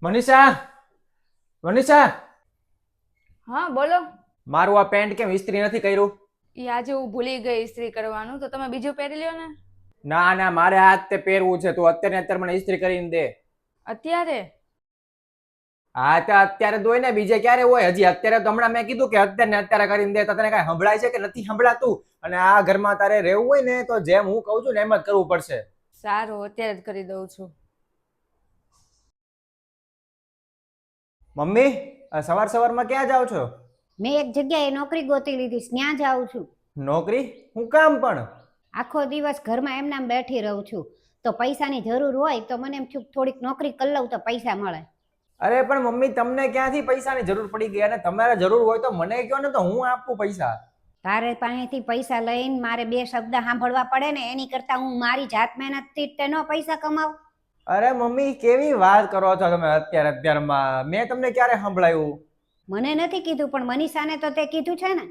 મનીષા, મનીષા, હા બોલો. મારું આ પેન્ટ કેમ ઇસ્ત્રી નથી કર્યું? એ આજે હું ભૂલી ગઈ ઇસ્ત્રી કરવાનું, તો તમે બીજું પહેરી લ્યો ને. ના ના, મારે હાથ તે પહેરવું છે. તું અત્યારે ને અત્યારે મને ઇસ્ત્રી કરીને દે. અત્યારે? હા તો અત્યારે જ હોય ને, બીજે ક્યારે હોય? હજી અત્યારે તો હમણાં મેં કીધું કે અત્યારે ને અત્યારે કરીને દે. તો તને કઈ સંભળાય છે કે નથી સંભળાતું? અને આ ઘરમાં તારે રહેવું હોય ને તો જેમ હું કહું છું ને એમ જ કરવું પડશે. સારું, અત્યારે જ કરી દઉં છું. મમ્મી, સવાર સવારમાં ક્યાં જાઓ છો? મેં એક જગ્યાએ નોકરી ગોતી લીધી, ત્યાં જાઉં છું. નોકરી? હું કામ પણ? આખો દિવસ ઘરમાં એમનામ બેઠી રહું છું, તો પૈસાની જરૂર હોય તો મને એમ થયું થોડીક નોકરી કરી લઉં તો પૈસા મળે. અરે પણ મમ્મી, તમને ક્યાંથી પૈસાની જરૂર પડી ગઈ? અને તમારે જરૂર હોય તો મને કહો ને, તો હું આપું પૈસા. તારે પાસેથી પૈસા લઈને મારે બે શબ્દ સાંભળવા પડે ને, એની કરતા હું મારી જાત મહેનતથી તેનો પૈસા કમાવું. અરે મમ્મી, કેવી વાત કરો છો તમે અત્યારમાં? મેં તમને ક્યારે સંભળાયું? મને નથી કીધું, પણ મનીષાને તો તે કીધું છે ને.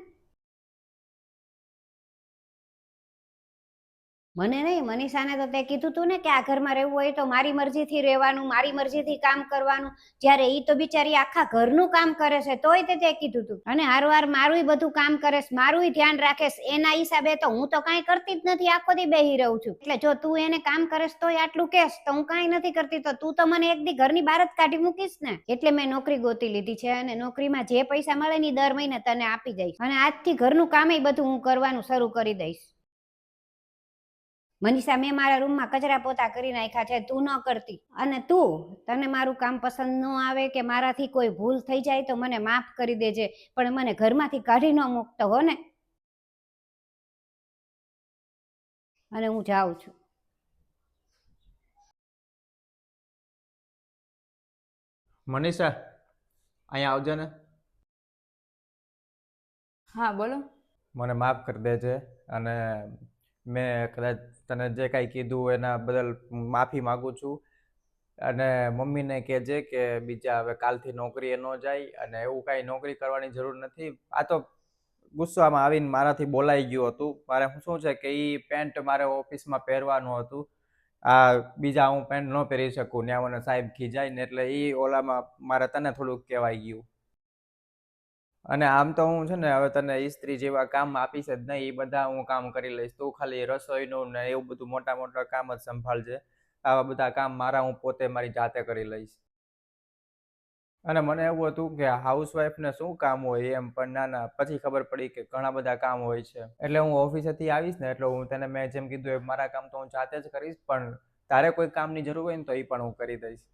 મને નહીં, મનીષાને તો તે કીધું તું ને કે આ ઘરમાં રહેવું હોય તો મારી મરજીથી રહેવાનું, મારી મરજીથી કામ કરવાનું. જ્યારે ઈ તો બિચારી આખા ઘરનું કામ કરે છે, તોય તે કીધું તું. અને હારવાર મારુંય બધું કામ કરે છે, મારુંય ધ્યાન રાખે છે. એના હિસાબે તો હું તો કાંઈ કરતી જ નથી, આખો દી બેહી રહું છું. એટલે જો તું એને કામ કરેશ તોય આટલું કહેશ તો હું કાંઈ નથી કરતી, તો તું તો મને એક દી ઘરની બહાર જ કાઢી મૂકીશ ને. એટલે મેં નોકરી ગોતી લીધી છે, અને નોકરીમાં જે પૈસા મળે ને દર મહિને તને આપી દઈશ. અને આજથી ઘરનું કામય બધું હું કરવાનું શરૂ કરી દઈશ. મનીષા, મેં મારા રૂમમાં કચરા પોતા કરી નાખ્યા છે, તું ન કરતી. અને તને મારું કામ પસંદ ન આવે કે મારાથી કોઈ ભૂલ થઈ જાય તો મને માફ કરી દેજે, પણ મને ઘરમાંથી કાઢી ન મૂકતો હો ને. અને હું જાઉં છું. મનીષા, અહીંયા આવજો ને. હા બોલો. મને માફ કરી દેજે. અને મેં કદાચ તને જે કાંઈ કીધું એના બદલ માફી માગું છું. અને મમ્મીને કહેજે કે બીજા હવે કાલથી નોકરીએ ન જાય, અને એવું કાંઈ નોકરી કરવાની જરૂર નથી. આ તો ગુસ્સામાં આવીને મારાથી બોલાઈ ગયું હતું. મારે શું છે કે એ પેન્ટ મારે ઓફિસમાં પહેરવાનું હતું. આ બીજા હું પેન્ટ ન પહેરી શકું, ત્યાં મને સાહેબ ખીજાય ને, એટલે એ ઓલામાં મારે તને થોડુંક કહેવાય ગયું. અને આમ તો હું છે ને હવે તને ઇસ્ત્રી જેવા કામ આપીશ જ નહીં, એ બધા હું કામ કરી લઈશ. તું ખાલી રસોઈનું ને એવું બધું મોટા મોટા કામ જ સંભાળજે. આવા બધા કામ હું પોતે મારી જાતે કરી લઈશ. અને મને એવું હતું કે હાઉસવાઈફને શું કામ હોય એમ, પણ ના ના, પછી ખબર પડી કે ઘણા બધા કામ હોય છે. એટલે હું ઓફિસેથી આવીશ ને એટલે હું તને મેં જેમ કીધું એ મારા કામ તો હું જાતે જ કરીશ, પણ તારે કોઈ કામની જરૂર હોય ને તો એ પણ હું કરી દઈશ.